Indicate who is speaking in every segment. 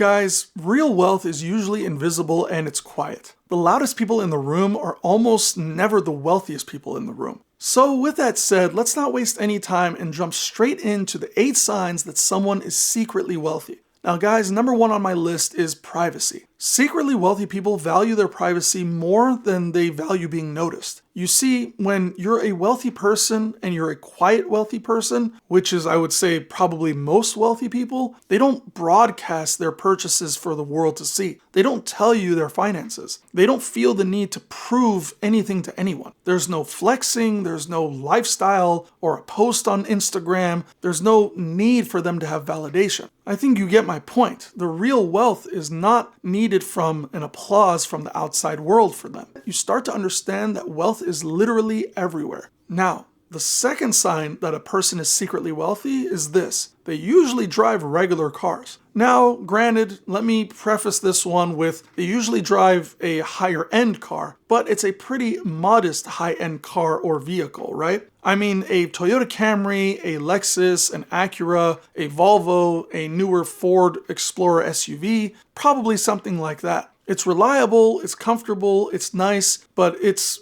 Speaker 1: Guys, real wealth is usually invisible and it's quiet. The loudest people in the room are almost never the wealthiest people in the room. So with that said, let's not waste any time and jump straight into the 8 signs that someone is secretly wealthy. Now guys, number 1 on my list is privacy. Secretly wealthy people value their privacy more than they value being noticed. You see, when you're a wealthy person and you're a quiet wealthy person, which is I would say probably most wealthy people, they don't broadcast their purchases for the world to see. They don't tell you their finances. They don't feel the need to prove anything to anyone. There's no flexing, there's no lifestyle or a post on Instagram. There's no need for them to have validation. I think you get my point. The real wealth is not needed from an applause from the outside world for them. You start to understand that wealth is literally everywhere. Now, the second sign that a person is secretly wealthy is this. They usually drive regular cars. Now, granted, let me preface this one with they usually drive a higher end car, but it's a pretty modest high end car or vehicle, right? I mean, a Toyota Camry, a Lexus, an Acura, a Volvo, a newer Ford Explorer SUV, probably something like that. It's reliable, it's comfortable, it's nice, but it's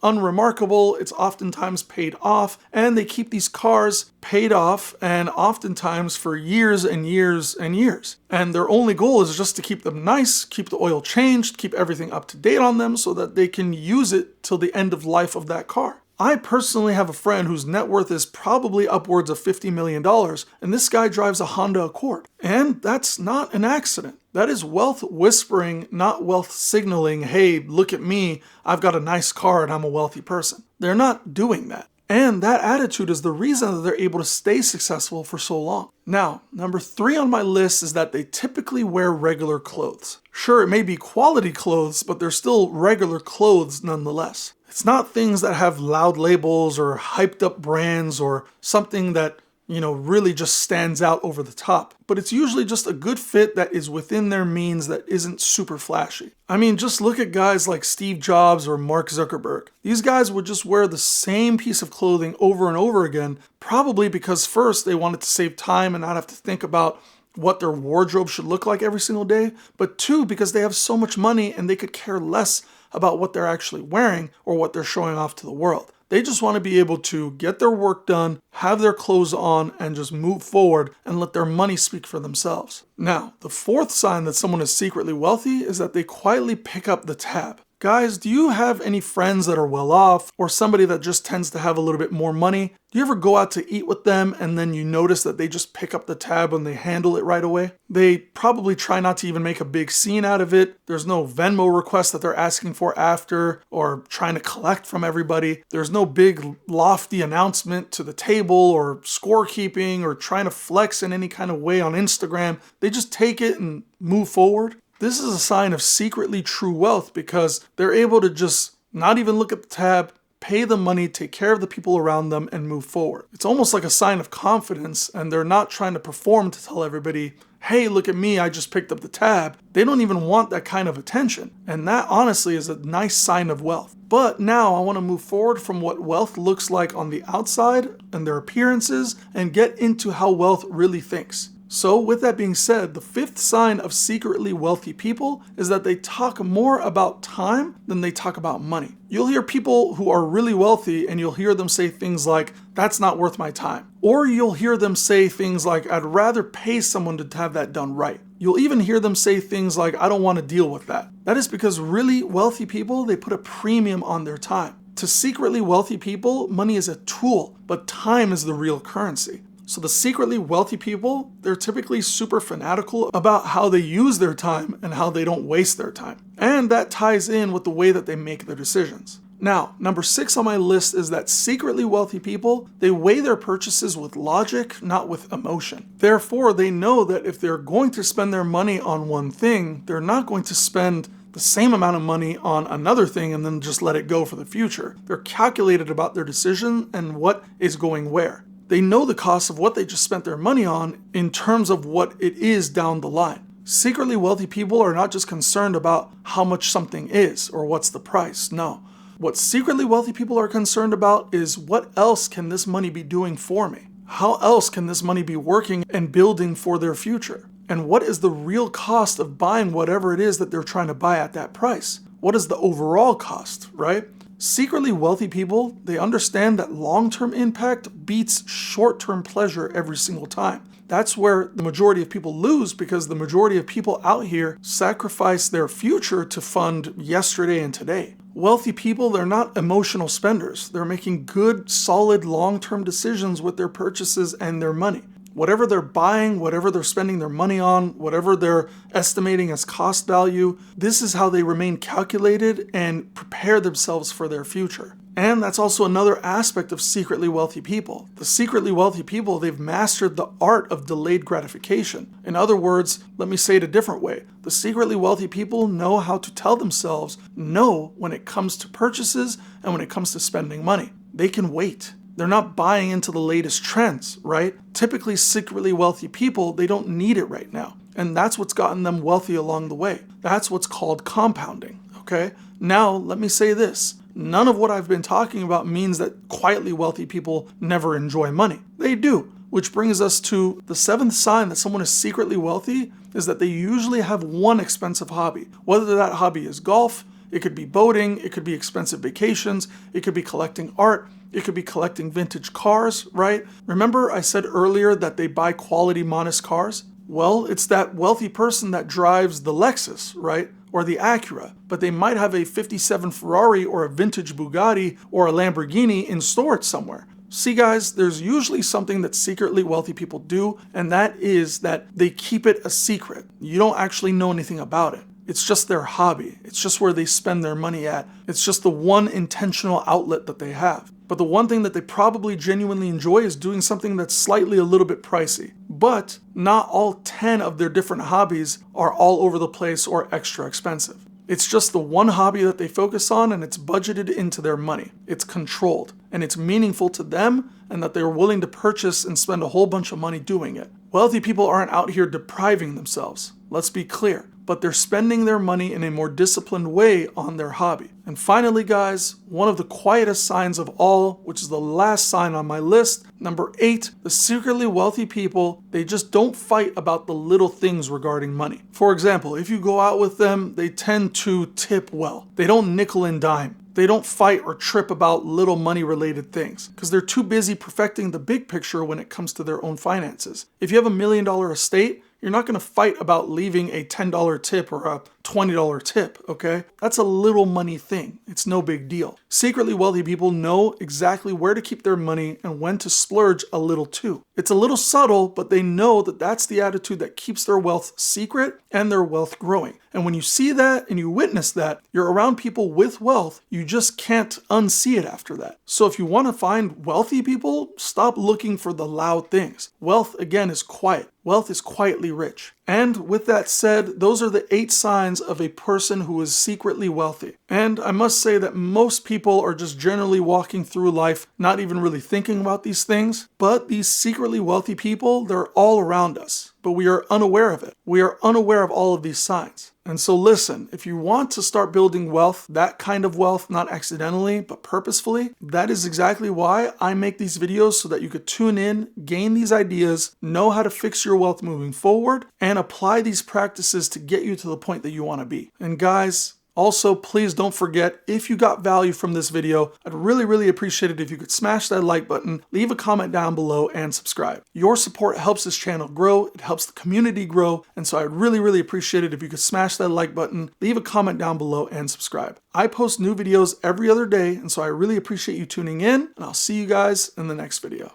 Speaker 1: unremarkable, it's oftentimes paid off, and they keep these cars paid off and oftentimes for years and years and years. And their only goal is just to keep them nice, keep the oil changed, keep everything up to date on them so that they can use it till the end of life of that car. I personally have a friend whose net worth is probably upwards of $50 million, and this guy drives a Honda Accord. And that's not an accident. That is wealth whispering, not wealth signaling, hey, look at me, I've got a nice car and I'm a wealthy person. They're not doing that. And that attitude is the reason that they're able to stay successful for so long. Now, number 3 on my list is that they typically wear regular clothes. Sure, it may be quality clothes, but they're still regular clothes nonetheless. It's not things that have loud labels or hyped up brands or something that, really just stands out over the top. But it's usually just a good fit that is within their means that isn't super flashy. I mean, just look at guys like Steve Jobs or Mark Zuckerberg. These guys would just wear the same piece of clothing over and over again, probably because first they wanted to save time and not have to think about what their wardrobe should look like every single day, but 2, because they have so much money and they could care less about what they're actually wearing or what they're showing off to the world. They just want to be able to get their work done, have their clothes on, and just move forward and let their money speak for themselves. Now, the 4th sign that someone is secretly wealthy is that they quietly pick up the tab. Guys, do you have any friends that are well off or somebody that just tends to have a little bit more money? Do you ever go out to eat with them and then you notice that they just pick up the tab and they handle it right away? They probably try not to even make a big scene out of it. There's no Venmo request that they're asking for after or trying to collect from everybody. There's no big lofty announcement to the table or scorekeeping or trying to flex in any kind of way on Instagram. They just take it and move forward. This is a sign of secretly true wealth because they're able to just not even look at the tab, pay the money, take care of the people around them, and move forward. It's almost like a sign of confidence, and they're not trying to perform to tell everybody, hey, look at me, I just picked up the tab. They don't even want that kind of attention. And that honestly is a nice sign of wealth. But now I want to move forward from what wealth looks like on the outside and their appearances and get into how wealth really thinks. So with that being said, the 5th sign of secretly wealthy people is that they talk more about time than they talk about money. You'll hear people who are really wealthy and you'll hear them say things like, that's not worth my time. Or you'll hear them say things like, I'd rather pay someone to have that done right. You'll even hear them say things like, I don't want to deal with that. That is because really wealthy people, they put a premium on their time. To secretly wealthy people, money is a tool, but time is the real currency. So the secretly wealthy people, they're typically super fanatical about how they use their time and how they don't waste their time. And that ties in with the way that they make their decisions. Now, number 6 on my list is that secretly wealthy people, they weigh their purchases with logic, not with emotion. Therefore, they know that if they're going to spend their money on one thing, they're not going to spend the same amount of money on another thing and then just let it go for the future. They're calculated about their decision and what is going where. They know the cost of what they just spent their money on in terms of what it is down the line. Secretly wealthy people are not just concerned about how much something is or what's the price. No. What secretly wealthy people are concerned about is what else can this money be doing for me? How else can this money be working and building for their future? And what is the real cost of buying whatever it is that they're trying to buy at that price? What is the overall cost, right? Secretly wealthy people, they understand that long-term impact beats short-term pleasure every single time. That's where the majority of people lose, because the majority of people out here sacrifice their future to fund yesterday and today. Wealthy people, they're not emotional spenders. They're making good, solid, long-term decisions with their purchases and their money. Whatever they're buying, whatever they're spending their money on, whatever they're estimating as cost value, this is how they remain calculated and prepare themselves for their future. And that's also another aspect of secretly wealthy people. The secretly wealthy people, they've mastered the art of delayed gratification. In other words, let me say it a different way. The secretly wealthy people know how to tell themselves no when it comes to purchases and when it comes to spending money. They can wait. They're not buying into the latest trends, right? Typically, secretly wealthy people, they don't need it right now. And that's what's gotten them wealthy along the way. That's what's called compounding, okay? Now, let me say this. None of what I've been talking about means that quietly wealthy people never enjoy money. They do, which brings us to the seventh sign that someone is secretly wealthy is that they usually have one expensive hobby. Whether that hobby is golf, it could be boating, it could be expensive vacations, it could be collecting art, it could be collecting vintage cars, right? Remember I said earlier that they buy quality modest cars? Well, it's that wealthy person that drives the Lexus, right? Or the Acura, but they might have a 57 Ferrari or a vintage Bugatti or a Lamborghini in storage somewhere. See guys, there's usually something that secretly wealthy people do, and that is that they keep it a secret. You don't actually know anything about it. It's just their hobby. It's just where they spend their money at. It's just the one intentional outlet that they have. But the one thing that they probably genuinely enjoy is doing something that's slightly a little bit pricey. But not all 10 of their different hobbies are all over the place or extra expensive. It's just the one hobby that they focus on, and it's budgeted into their money. It's controlled, and it's meaningful to them, and that they're willing to purchase and spend a whole bunch of money doing it. Wealthy people aren't out here depriving themselves. Let's be clear. But they're spending their money in a more disciplined way on their hobby. And finally, guys, one of the quietest signs of all, which is the last sign on my list, number 8, the secretly wealthy people, they just don't fight about the little things regarding money. For example, if you go out with them, they tend to tip well. They don't nickel and dime. They don't fight or trip about little money-related things because they're too busy perfecting the big picture when it comes to their own finances. If you have $1 million estate, you're not going to fight about leaving a $10 tip or a $20 tip, okay? That's a little money thing. It's no big deal. Secretly wealthy people know exactly where to keep their money and when to splurge a little too. It's a little subtle, but they know that that's the attitude that keeps their wealth secret and their wealth growing. And when you see that and you witness that, you're around people with wealth, you just can't unsee it after that. So if you want to find wealthy people, stop looking for the loud things. Wealth, again, is quiet. Wealth is quietly rich. And with that said, those are the 8 signs of a person who is secretly wealthy. And I must say that most people are just generally walking through life not even really thinking about these things. But these secretly wealthy people, they're all around us. But we are unaware of it. We are unaware of all of these signs. And so listen, if you want to start building wealth, that kind of wealth, not accidentally, but purposefully, that is exactly why I make these videos, so that you could tune in, gain these ideas, know how to fix your wealth moving forward, and apply these practices to get you to the point that you want to be. And guys, also, please don't forget, if you got value from this video, I'd really appreciate it if you could smash that like button, leave a comment down below, and subscribe. Your support helps this channel grow, it helps the community grow, and so I'd really appreciate it if you could smash that like button, leave a comment down below, and subscribe. I post new videos every other day, and so I really appreciate you tuning in, and I'll see you guys in the next video.